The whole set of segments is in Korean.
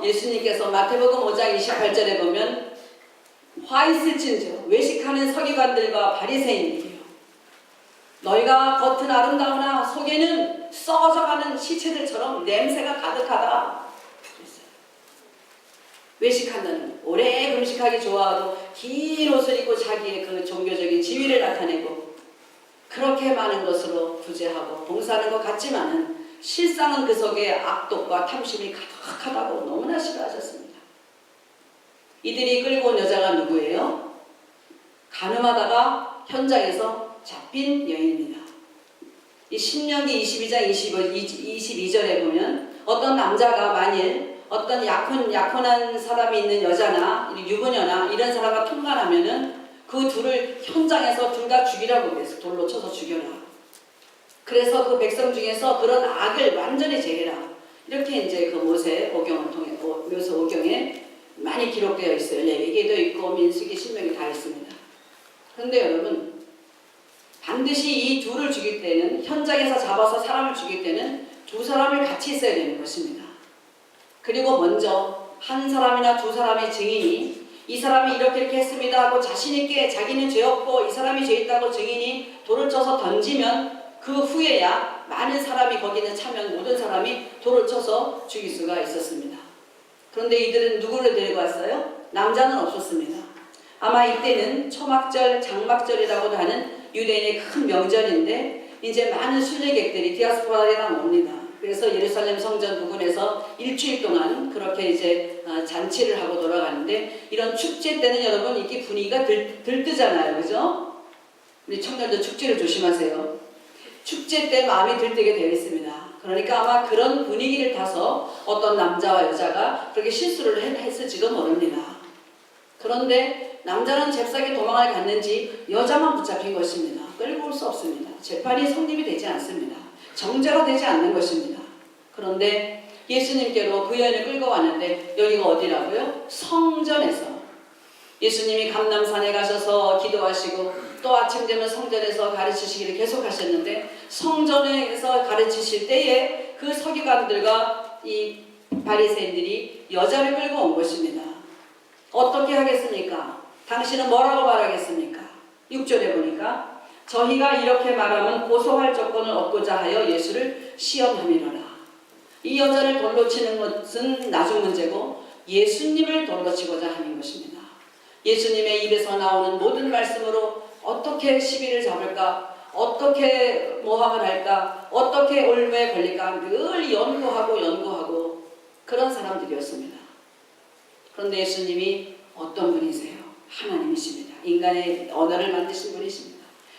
예수님께서 마태복음 5장 28절에 보면 화 있을진저 외식하는 서기관들과 바리새인들이요 너희가 겉은 아름다우나 속에는 썩어져가는 시체들처럼 냄새가 가득하다. 외식한다는 오래 금식하기 좋아하고 긴 옷을 입고 자기의 그 종교적인 지위를 나타내고 그렇게 많은 것으로 구제하고 봉사하는 것 같지만은 실상은 그 속에 악독과 탐심이 가득하다고 너무나 싫어하셨습니다. 이들이 끌고 온 여자가 누구예요? 가늠하다가 현장에서 잡힌 여인입니다. 이 신명기 22장 22절에 보면 어떤 남자가 만일 어떤 약혼한 사람이 있는 여자나 유부녀나 이런 사람과 통관하면은 그 둘을 현장에서 둘 다 죽이라고 그랬어요. 돌로 쳐서 죽여라. 그래서 그 백성 중에서 그런 악을 완전히 제해라. 이렇게 이제 그 모세 오경을 통해 묘세 오경에 많이 기록되어 있어요. 레위기도 있고 민수기 신명기 다 있습니다. 그런데 여러분 반드시 이 둘을 죽일 때는 현장에서 잡아서 사람을 죽일 때는 두 사람을 같이 있어야 되는 것입니다. 그리고 먼저 한 사람이나 두 사람의 증인이 이 사람이 이렇게 했습니다 하고 자신있게 자기는 죄 없고 이 사람이 죄 있다고 증인이 돌을 쳐서 던지면 그 후에야 많은 사람이 거기는 참여한 모든 사람이 돌을 쳐서 죽일 수가 있었습니다. 그런데 이들은 누구를 데리고 왔어요? 남자는 없었습니다. 아마 이때는 초막절, 장막절이라고도 하는 유대인의 큰 명절인데 이제 많은 순례객들이 디아스포라랑 옵니다. 그래서 예루살렘 성전 부근에서 일주일 동안 그렇게 이제 잔치를 하고 돌아가는데 이런 축제 때는 여러분 이렇게 분위기가 들뜨잖아요. 그죠? 우리 청년들 축제를 조심하세요. 축제 때 마음이 들뜨게 되어 있습니다. 그러니까 아마 그런 분위기를 타서 어떤 남자와 여자가 그렇게 실수를 했을지도 모릅니다. 그런데 남자는 잽싸게 도망을 갔는지 여자만 붙잡힌 것입니다. 끌고 올 수 없습니다. 재판이 성립이 되지 않습니다. 정죄가 되지 않는 것입니다. 그런데 예수님께로 그 여인을 끌고 왔는데 여기가 어디라고요? 성전에서 예수님이 감람산에 가셔서 기도하시고 또 아침 되면 성전에서 가르치시기를 계속하셨는데 성전에서 가르치실 때에 그 서기관들과 이 바리새인들이 여자를 끌고 온 것입니다. 어떻게 하겠습니까? 당신은 뭐라고 말하겠습니까? 6절에 보니까 저희가 이렇게 말하면 고소할 조건을 얻고자 하여 예수를 시험함이로라. 이 여자를 돌로 치는 것은 나중 문제고 예수님을 돌로 치고자 하는 것입니다. 예수님의 입에서 나오는 모든 말씀으로 어떻게 시비를 잡을까, 어떻게 모함을 할까, 어떻게 올무에 걸릴까 늘 연구하고 그런 사람들이었습니다. 그런데 예수님이 어떤 분이세요? 하나님이십니다. 인간의 언어를 만드신 분이십니다.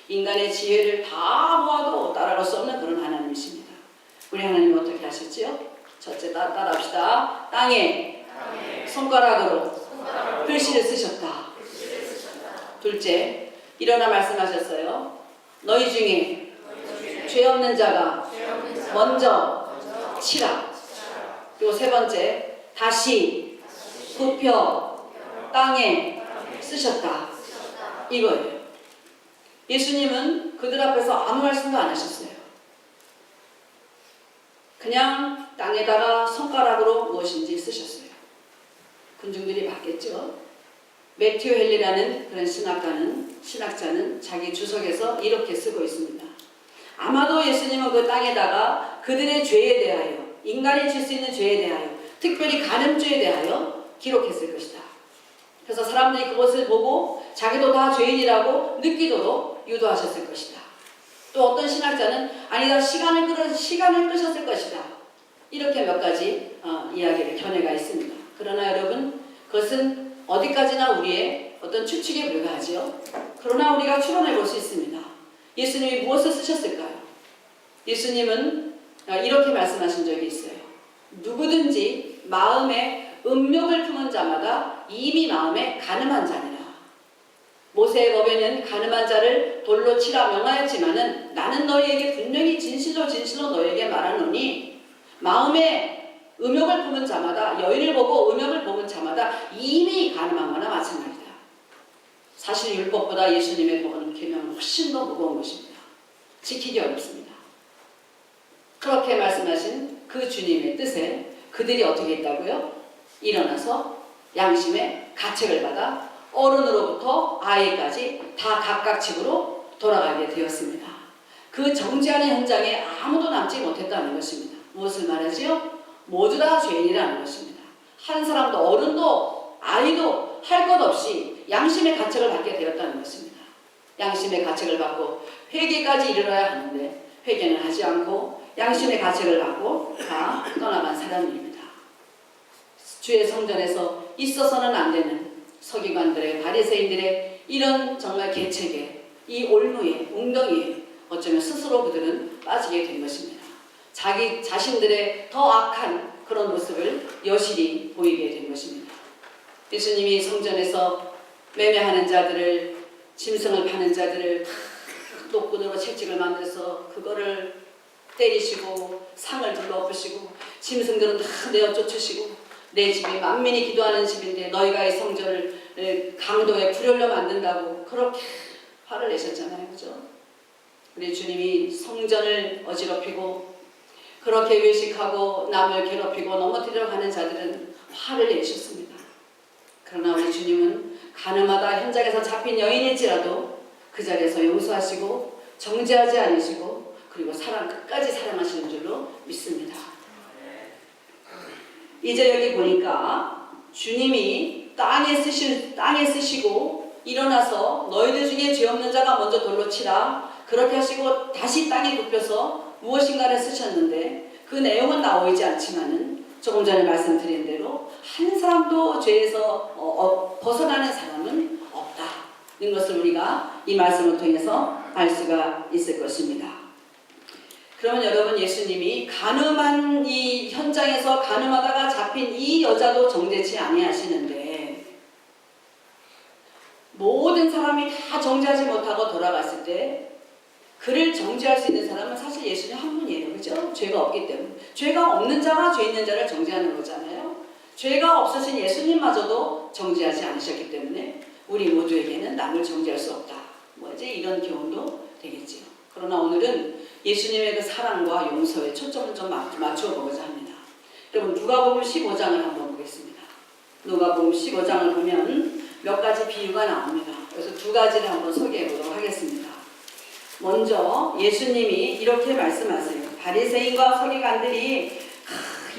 인간의 지혜를 다 모아도 따라갈 수 없는 그런 하나님이십니다. 우리 하나님 어떻게 하셨지요? 첫째 따라합시다. 땅에 손가락으로 글씨를 쓰셨다. 둘째 일어나 말씀하셨어요. 너희 중에 죄 없는 자가 먼저 치라. 그리고 세 번째 다시 굽혀 땅에 쓰셨다. 이거예요. 예수님은 그들 앞에서 아무 말씀도 안 하셨어요. 그냥 땅에다가 손가락으로 무엇인지 쓰셨어요. 군중들이 봤겠죠. 매튜 헨리라는 그런 신학자는 자기 주석에서 이렇게 쓰고 있습니다. 아마도 예수님은 그 땅에다가 그들의 죄에 대하여, 인간이 질 수 있는 죄에 대하여, 특별히 간음죄에 대하여 기록했을 것이다. 그래서 사람들이 그것을 보고 자기도 다 죄인이라고 느끼도록 유도하셨을 것이다. 또 어떤 신학자는 아니다, 시간을 끄셨을 것이다. 이렇게 몇 가지 이야기를 견해가 있습니다. 그러나 여러분, 그것은 어디까지나 우리의 어떤 추측에 불과하지요. 그러나 우리가 추론해 볼 수 있습니다. 예수님이 무엇을 쓰셨을까요? 예수님은 이렇게 말씀하신 적이 있어요. 누구든지 마음에 음욕을 품은 자마다 이미 마음에 간음한 자니라. 모세의 법에는 간음한 자를 돌로 치라 명하였지만은 나는 너희에게 분명히 진실로 너희에게 말하노니 마음에 음욕을 품은 자마다, 여인을 보고 음욕을 품은 자마다 이미 간음한 거나 마찬가지다. 사실 율법보다 예수님의 법은 계명은 훨씬 더 무거운 것입니다. 지키기 어렵습니다. 그렇게 말씀하신 그 주님의 뜻에 그들이 어떻게 했다고요? 일어나서 양심의 가책을 받아 어른으로부터 아이까지 다 각각 집으로 돌아가게 되었습니다. 그 정죄하는 현장에 아무도 남지 못했다는 것입니다. 무엇을 말하지요? 모두 다 죄인이라는 것입니다. 한 사람도 어른도 아이도 할 것 없이 양심의 가책을 받게 되었다는 것입니다. 양심의 가책을 받고 회개까지 이르러야 하는데 회개는 하지 않고 양심의 가책을 받고 다 떠나간 사람입니다. 주의 성전에서 있어서는 안 되는 서기관들의 바리새인들의 이런 정말 계책에 이 올무에 웅덩이에 어쩌면 스스로 그들은 빠지게 된 것입니다. 자기 자신들의 더 악한 그런 모습을 여실히 보이게 된 것입니다. 예수님이 성전에서 매매하는 자들을 짐승을 파는 자들을 다 노끈으로 채찍을 만들어서 그거를 때리시고 상을 둘러엎으시고 짐승들은 다 내어 쫓으시고 내 집이 만민이 기도하는 집인데 너희가 이 성전을 강도에 불혈로 만든다고 그렇게 화를 내셨잖아요. 그죠? 우리 주님이 성전을 어지럽히고 그렇게 외식하고 남을 괴롭히고 넘어뜨리려 하는 자들은 화를 내셨습니다. 그러나 우리 주님은 가늠하다 현장에서 잡힌 여인일지라도 그 자리에서 용서하시고 정죄하지 않으시고 그리고 끝까지 사랑하시는 줄로 믿습니다. 이제 여기 보니까 주님이 땅에 쓰시고 일어나서 너희들 중에 죄 없는 자가 먼저 돌로 치라 그렇게 하시고 다시 땅에 눕혀서 무엇인가를 쓰셨는데 그 내용은 나오지 않지만은 조금 전에 말씀드린 대로 한 사람도 죄에서 벗어나는 사람은 없다는 것을 우리가 이 말씀을 통해서 알 수가 있을 것입니다. 그러면 여러분 예수님이 가늠한 이 현장에서 가늠하다가 잡힌 이 여자도 정죄치 아니하시는데 모든 사람이 다 정죄하지 못하고 돌아갔을 때 그를 정죄할 수 있는 사람은 사실 예수님 한 분이에요. 그죠? 죄가 없기 때문에. 죄가 없는 자가 죄 있는 자를 정죄하는 거잖아요. 죄가 없으신 예수님마저도 정죄하지 않으셨기 때문에 우리 모두에게는 남을 정죄할 수 없다. 뭐 이제 이런 교훈도 되겠지요. 그러나 오늘은 예수님의 그 사랑과 용서에 초점을 좀 맞추어 보고자 합니다. 여러분 누가복음 15장을 한번 보겠습니다. 누가복음 15장을 보면 몇 가지 비유가 나옵니다. 그래서 두 가지를 한번 소개해 보도록 하겠습니다. 먼저 예수님이 이렇게 말씀하세요. 바리새인과 서기관들이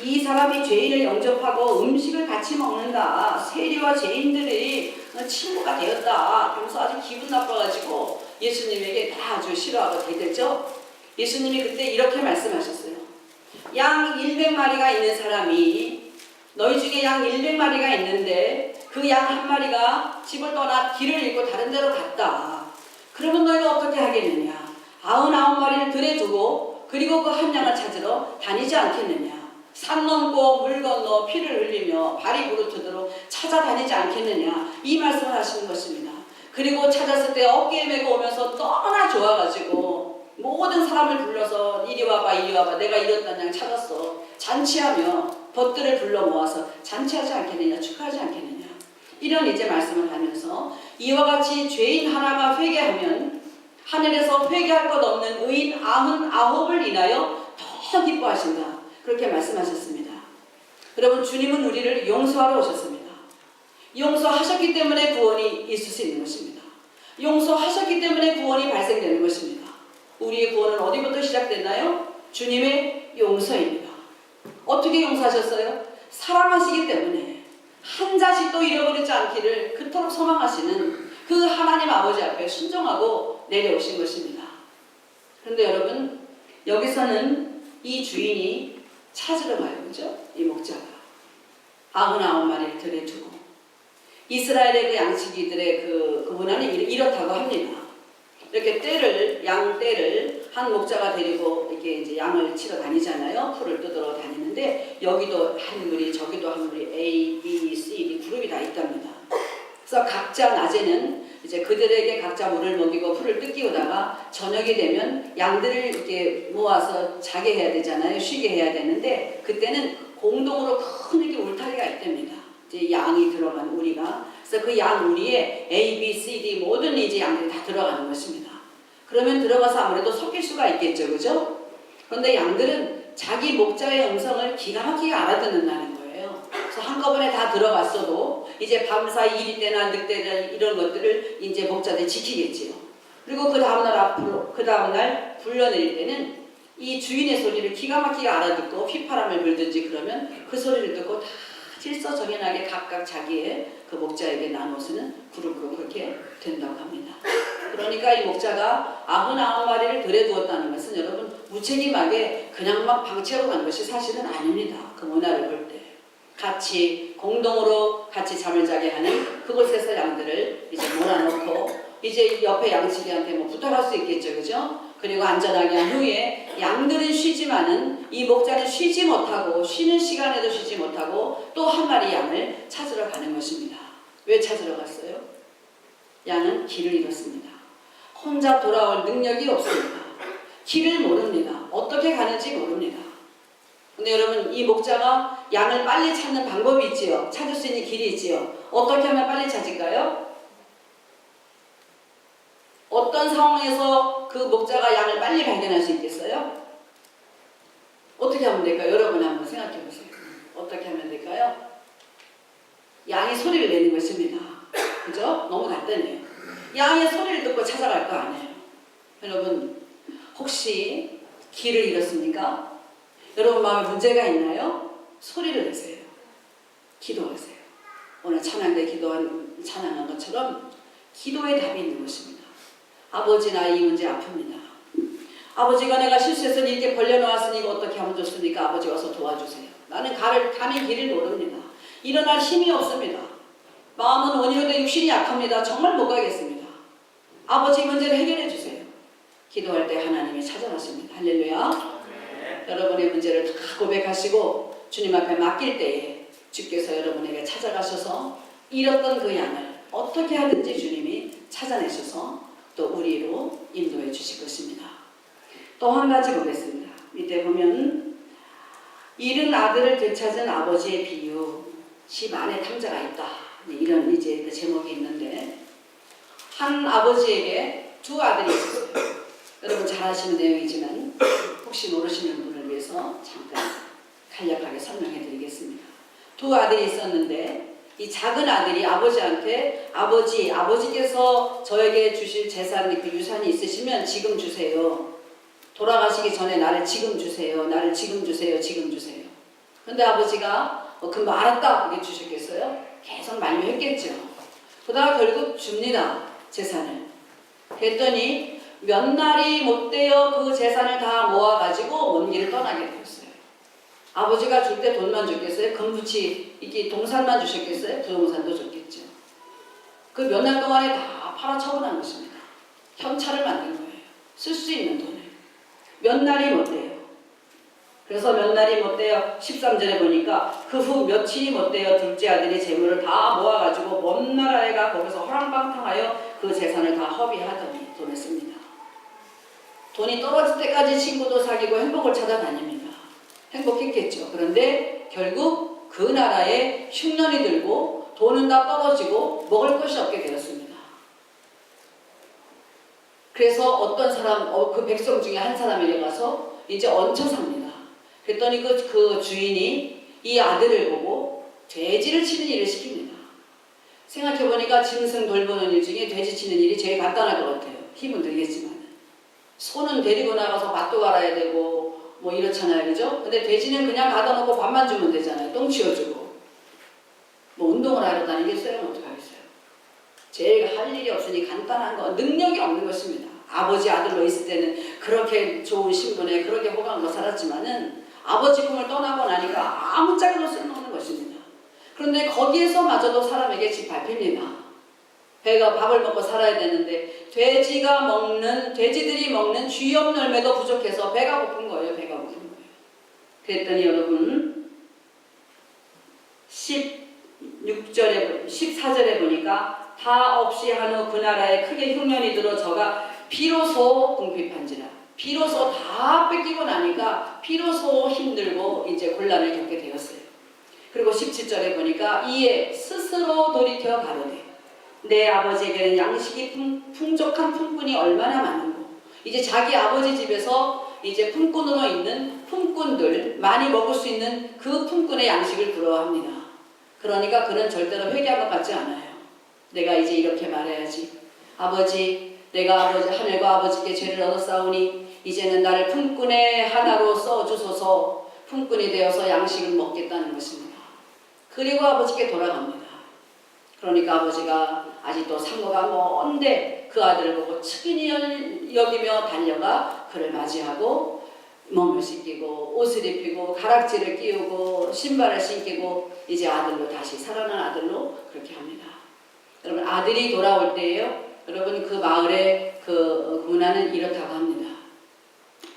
이 사람이 죄인을 영접하고 음식을 같이 먹는다. 세리와 죄인들이 친구가 되었다. 그러면서 아주 기분 나빠가지고 예수님에게 다 아주 싫어하고 대들죠. 예수님이 그때 이렇게 말씀하셨어요. 양 100마리가 있는 사람이 너희 중에 양 100마리가 있는데 그 양 한 마리가 집을 떠나 길을 잃고 다른 데로 갔다. 그러면 너희가 어떻게 하겠느냐? 99마리를 들에 두고 그리고 그 한 양을 찾으러 다니지 않겠느냐? 산 넘고 물 건너 피를 흘리며 발이 부르트도록 찾아다니지 않겠느냐? 이 말씀을 하시는 것입니다. 그리고 찾았을 때 어깨에 메고 오면서 너무나 좋아가지고 모든 사람을 불러서 이리 와봐 이리 와봐 내가 이렇단 양 찾았어. 잔치하며 벗들을 불러 모아서 잔치하지 않겠느냐? 축하하지 않겠느냐? 이런 이제 말씀을 하면서 이와 같이 죄인 하나가 회개하면 하늘에서 회개할 것 없는 의인 99을 인하여 더 기뻐하신다. 그렇게 말씀하셨습니다. 여러분 주님은 우리를 용서하러 오셨습니다. 용서하셨기 때문에 구원이 있을 수 있는 것입니다. 용서하셨기 때문에 구원이 발생되는 것입니다. 우리의 구원은 어디부터 시작됐나요? 주님의 용서입니다. 어떻게 용서하셨어요? 사랑하시기 때문에 한 자식도 잃어버리지 않기를 그토록 소망하시는 그 하나님 아버지 앞에 순종하고 내려오신 것입니다. 그런데 여러분 여기서는 이 주인이 찾으러 가요. 그죠? 이 목자가 99마리를 들에 두고 이스라엘의 그 양치기들의 그 문화는 이렇다고 합니다. 이렇게 양 떼를 한 목자가 데리고 이렇게 이제 양을 치러 다니잖아요. 풀을 뜯으러 다니는데 여기도 한 무리 저기도 한 무리 A, B, C, D 그룹이 다 있답니다. 그래서 각자 낮에는 이제 그들에게 각자 물을 먹이고 풀을 뜯기우다가 저녁이 되면 양들을 이렇게 모아서 자게 해야 되잖아요. 쉬게 해야 되는데 그때는 공동으로 큰 이렇게 울타리가 있답니다. 이제 양이 들어간 우리가 그래서 그 양 우리에 A, B, C, D 모든 이제 양들이 다 들어가는 것입니다. 그러면 들어가서 아무래도 섞일 수가 있겠죠, 그죠? 그런데 양들은 자기 목자의 음성을 기가 막히게 알아듣는다는 거예요. 그래서 한꺼번에 다 들어갔어도 이제 밤사이 일이 때나 늑대나 이런 것들을 이제 목자들이 지키겠지요. 그리고 그 다음날 불러내릴 때는 이 주인의 소리를 기가 막히게 알아듣고 휘파람을 불든지 그러면 그 소리를 듣고 다 질서정연하게 각각 자기의 그 목자에게 나눠서는 그룹으로 그렇게 된다고 합니다. 그러니까 이 목자가 99마리를 들여 두었다는 것은 여러분 무책임하게 그냥 막 방치하고 간 것이 사실은 아닙니다. 그 문화를 볼 때. 같이 공동으로 같이 잠을 자게 하는 그곳에서 양들을 이제 몰아놓고 이제 옆에 양치기한테 뭐 부탁할 수 있겠죠. 그죠? 그리고 안전하게 한 후에 양들은 쉬지만은 이 목자는 쉬지 못하고 쉬는 시간에도 쉬지 못하고 또 한 마리 양을 찾으러 가는 것입니다. 왜 찾으러 갔어요? 양은 길을 잃었습니다. 혼자 돌아올 능력이 없습니다. 길을 모릅니다. 어떻게 가는지 모릅니다. 근데 여러분 이 목자가 양을 빨리 찾는 방법이 있지요. 찾을 수 있는 길이 있지요. 어떻게 하면 빨리 찾을까요? 어떤 상황에서 그 목자가 양을 빨리 발견할 수 있겠어요? 어떻게 하면 될까요? 여러분 한번 생각해 보세요. 어떻게 하면 될까요? 양이 소리를 내는 것입니다. 그죠? 너무 간단해요. 양의 소리를 듣고 찾아갈 거 아니에요. 여러분 혹시 길을 잃었습니까? 여러분 마음에 문제가 있나요? 소리를 내세요. 기도하세요. 오늘 찬양 때 찬양한 것처럼 기도의 답이 있는 것입니다. 아버지 나 이 문제 아픕니다. 아버지가 내가 실수해서 이렇게 벌려놓았으니 이거 어떻게 하면 좋습니까? 아버지 와서 도와주세요. 나는 가는 길을 모릅니다. 일어날 힘이 없습니다. 마음은 원이로되 육신이 약합니다. 정말 못 가겠습니다. 아버지 문제를 해결해 주세요. 기도할 때 하나님이 찾아가십니다. 할렐루야. 여러분의 문제를 다 고백하시고 주님 앞에 맡길 때에 주께서 여러분에게 찾아가셔서 잃었던 그 양을 어떻게 하든지 주님이 찾아내셔서 또 우리로 인도해 주실 것입니다. 또 한 가지 보겠습니다. 밑에 보면 잃은 아들을 되찾은 아버지의 비유, 집 안에 탕자가 있다. 이런 이제 그 제목이 있는데 한 아버지에게 두 아들이 있었어요. 여러분 잘 아시는 내용이지만 혹시 모르시는 분을 위해서 잠깐 간략하게 설명해 드리겠습니다. 두 아들이 있었는데 이 작은 아들이 아버지한테 아버지께서 저에게 주실 재산, 그 유산이 있으시면 지금 주세요. 돌아가시기 전에 나를 지금 주세요. 나를 지금 주세요. 지금 주세요. 근데 아버지가 금방 알았다 이게 주셨겠어요? 계속 만류했겠죠. 그러다가 결국 줍니다. 재산을. 그랬더니 몇 날이 못 되어 그 재산을 다 모아가지고 먼 길을 떠나게 되었어요. 아버지가 줄 때 돈만 줬겠어요? 금붙이 이게 동산만 주셨겠어요? 부동산도 줬겠죠. 그 몇 날 동안에 다 팔아처분한 것입니다. 현찰을 만든 거예요. 쓸 수 있는 돈을. 몇 날이 못 돼요. 그래서 몇 날이 못 돼요. 13절에 보니까 그 후 며칠이 못 돼요. 둘째 아들이 재물을 다 모아가지고 먼 나라에 가 거기서 허랑방탕하여 그 재산을 다 허비하더니 돈을 씁니다. 돈이 떨어질 때까지 친구도 사귀고 행복을 찾아다닙니다. 행복했겠죠. 그런데 결국 그 나라에 흉년이 들고 돈은 다 떨어지고 먹을 것이 없게 되었습니다. 그래서 어떤 사람, 그 백성 중에 한 사람에게 가서 이제 얹혀 삽니다. 그랬더니 그 주인이 이 아들을 보고 돼지를 치는 일을 시킵니다. 생각해보니까 짐승 돌보는 일 중에 돼지 치는 일이 제일 간단할 것 같아요. 힘은 들겠지만. 소는 데리고 나가서 밭도 갈아야 되고 뭐 이렇잖아요. 그죠? 근데 돼지는 그냥 가다 놓고 밥만 주면 되잖아요. 똥 치워주고. 뭐 운동을 하러 다니겠어요? 어떡하겠어요? 제일 할 일이 없으니 간단한 거, 능력이 없는 것입니다. 아버지 아들로 있을 때는 그렇게 좋은 신분에 그렇게 호강으로 살았지만은 아버지 꿈을 떠나고 나니까 아무짝에도 쓸모없는 것입니다. 그런데 거기에서마저도 사람에게 짓밟힙니다. 배가 밥을 먹고 살아야 되는데 돼지들이 먹는 쥐 없는 열매도 부족해서 배가 고픈 거예요. 배가 고픈 거예요. 그랬더니 여러분 14절에 보니까 다 없이 한 후 그 나라에 크게 흉년이 들어 저가 비로소 궁핍한지라. 비로소 다 뺏기고 나니까 비로소 힘들고 이제 곤란을 겪게 되었어요. 그리고 17절에 보니까 이에 스스로 돌이켜 가로되 내 아버지에게는 양식이 풍족한 품꾼이 얼마나 많은고. 이제 자기 아버지 집에서 이제 품꾼으로 있는 품꾼들, 많이 먹을 수 있는 그 품꾼의 양식을 부러워합니다. 그러니까 그는 절대로 회개한 것 같지 않아요. 내가 이제 이렇게 말해야지. 아버지, 내가 아버지 하늘과 아버지께 죄를 얻었사오니 이제는 나를 품꾼의 하나로 써주소서. 품꾼이 되어서 양식을 먹겠다는 것입니다. 그리고 아버지께 돌아갑니다. 그러니까 아버지가 아직도 상고가 먼데 그 아들을 보고 측은히 여기며 달려가 그를 맞이하고 몸을 씻기고 옷을 입히고 가락지를 끼우고 신발을 신기고 이제 아들로 다시 살아난 아들로 그렇게 합니다. 여러분, 아들이 돌아올 때예요. 여러분, 그 마을의 그 문화는 이렇다고 합니다.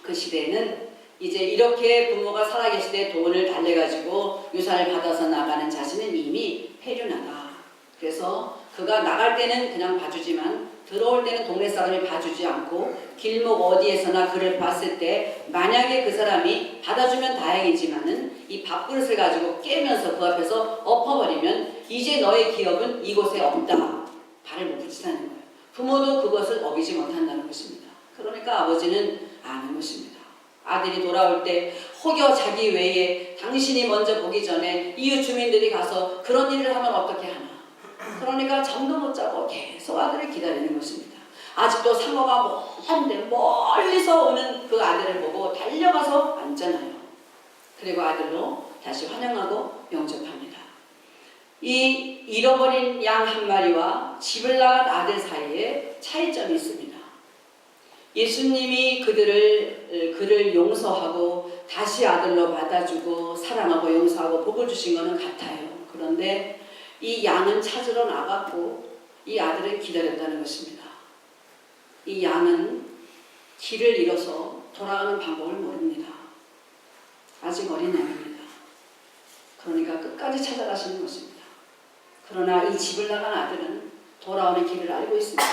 그 시대에는 이제 이렇게 부모가 살아계실 때 돈을 달래가지고 유산을 받아서 나가는 자신은 이미 폐륜하다. 그래서 그가 나갈 때는 그냥 봐주지만 들어올 때는 동네 사람이 봐주지 않고 길목 어디에서나 그를 봤을 때 만약에 그 사람이 받아주면 다행이지만은 이 밥그릇을 가지고 깨면서 그 앞에서 엎어버리면 이제 너의 기업은 이곳에 없다. 발을 못 붙인다는 거예요. 부모도 그것을 어기지 못한다는 것입니다. 그러니까 아버지는 아는 것입니다. 아들이 돌아올 때 혹여 자기 외에 당신이 먼저 보기 전에 이웃 주민들이 가서 그런 일을 하면 어떻게 하나. 그러니까 잠도 못 자고 계속 아들을 기다리는 것입니다. 아직도 상어가 먼데 멀리서 오는 그 아들을 보고 달려가서 앉잖아요. 그리고 아들로 다시 환영하고 영접합니다. 이 잃어버린 양 한 마리와 집을 나간 아들 사이에 차이점이 있습니다. 예수님이 그를 용서하고 다시 아들로 받아주고 사랑하고 용서하고 복을 주신 것은 같아요. 그런데 이 양은 찾으러 나갔고 이 아들을 기다렸다는 것입니다. 이 양은 길을 잃어서 돌아가는 방법을 모릅니다. 아직 어린 양입니다. 그러니까 끝까지 찾아가시는 것입니다. 그러나 이 집을 나간 아들은 돌아오는 길을 알고 있습니다.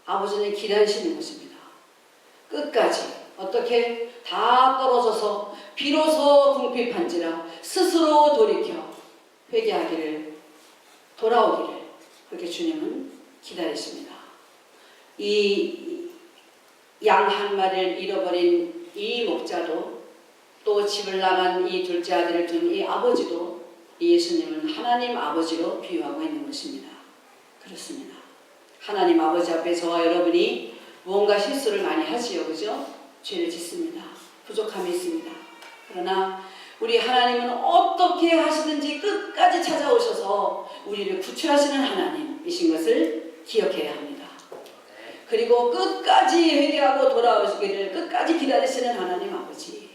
아버지는 기다리시는 것입니다. 끝까지 어떻게 다 떨어져서 비로소 궁핍한지라 스스로 돌이켜 회개하기를 돌아오기를 그렇게 주님은 기다리십니다. 이 양 한 마리를 잃어버린 이 목자도 또 집을 나간 이 둘째 아들을 둔 이 아버지도 예수님은 하나님 아버지로 비유하고 있는 것입니다. 그렇습니다. 하나님 아버지 앞에 저와 여러분이 무언가 실수를 많이 하지요. 그죠? 죄를 짓습니다. 부족함이 있습니다. 그러나 우리 하나님은 어떻게 하시든지 끝까지 찾아오셔서 우리를 구출하시는 하나님이신 것을 기억해야 합니다. 그리고 끝까지 회개하고 돌아오시기를 끝까지 기다리시는 하나님 아버지,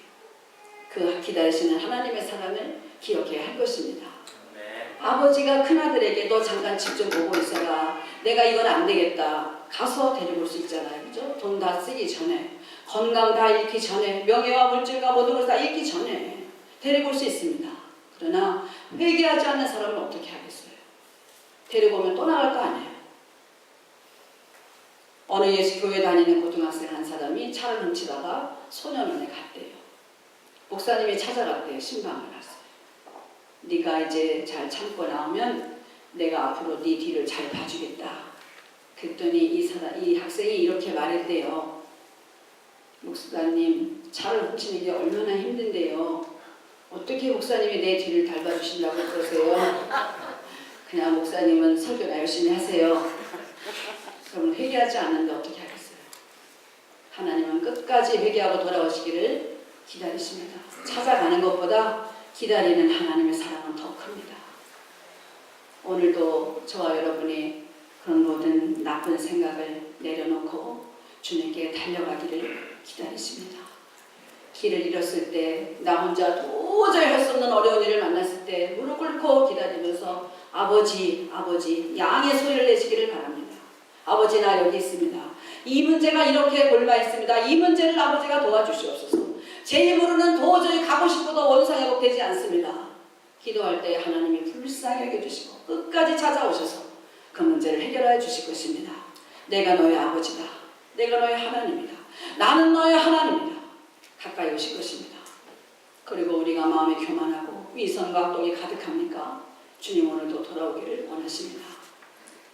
그 기다리시는 하나님의 사랑을 기억해야 할 것입니다. 아버지가 큰아들에게 너 잠깐 집 좀 보고 있어라. 내가 이건 안 되겠다. 가서 데리고 올 수 있잖아요. 그죠? 돈 다 쓰기 전에, 건강 다 잃기 전에, 명예와 물질과 모든 걸 다 잃기 전에 데리고 올 수 있습니다. 그러나 회개하지 않는 사람은 어떻게 하겠어요? 데리고 오면 또 나갈 거 아니에요. 어느 예수 교회 다니는 고등학생 한 사람이 차를 훔치다가 소년원에 갔대요. 목사님이 찾아갔대요. 신방을 갔어요. 네가 이제 잘 참고 나오면 내가 앞으로 네 뒤를 잘 봐주겠다. 그랬더니 이 학생이 이렇게 말했대요. 목사님, 차를 훔치는 게 얼마나 힘든데요. 어떻게 목사님이 내 뒤를 닮아주신다고 그러세요? 그냥 목사님은 설교나 열심히 하세요. 그러면 회개하지 않는데 어떻게 하겠어요? 하나님은 끝까지 회개하고 돌아오시기를 기다리십니다. 찾아가는 것보다 기다리는 하나님의 사랑은 더 큽니다. 오늘도 저와 여러분이 그런 모든 나쁜 생각을 내려놓고 주님께 달려가기를 기다리십니다. 길을 잃었을 때, 나 혼자 도저히 할 수 없는 어려운 일을 만났을 때 무릎 꿇고 기다리면서 아버지, 아버지, 양의 소리를 내시기를 바랍니다. 아버지, 나 여기 있습니다. 이 문제가 이렇게 골마 있습니다. 이 문제를 아버지가 도와주시옵소서. 제 힘으로는 도저히 가고 싶어도 원상회복되지 않습니다. 기도할 때 하나님이 불쌍히 여겨주시고 끝까지 찾아오셔서 그 문제를 해결해 주실 것입니다. 내가 너의 아버지다. 내가 너의 하나님이다. 나는 너의 하나님이다. 가까이 오실 것입니다. 그리고 우리가 마음에 교만하고 위선과 악독이 가득합니까? 주님 오늘도 돌아오기를 원하십니다.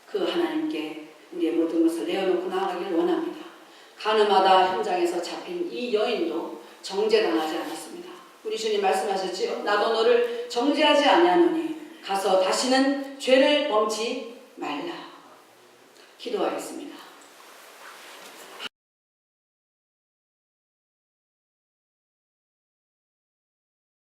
그 하나님께 우리의 모든 것을 내어놓고 나아가기를 원합니다. 가늠하다 현장에서 잡힌 이 여인도 정죄당하지 않았습니다. 우리 주님 말씀하셨지요. 나도 너를 정죄하지 아니하노니 가서 다시는 죄를 범치 말라. 기도하겠습니다.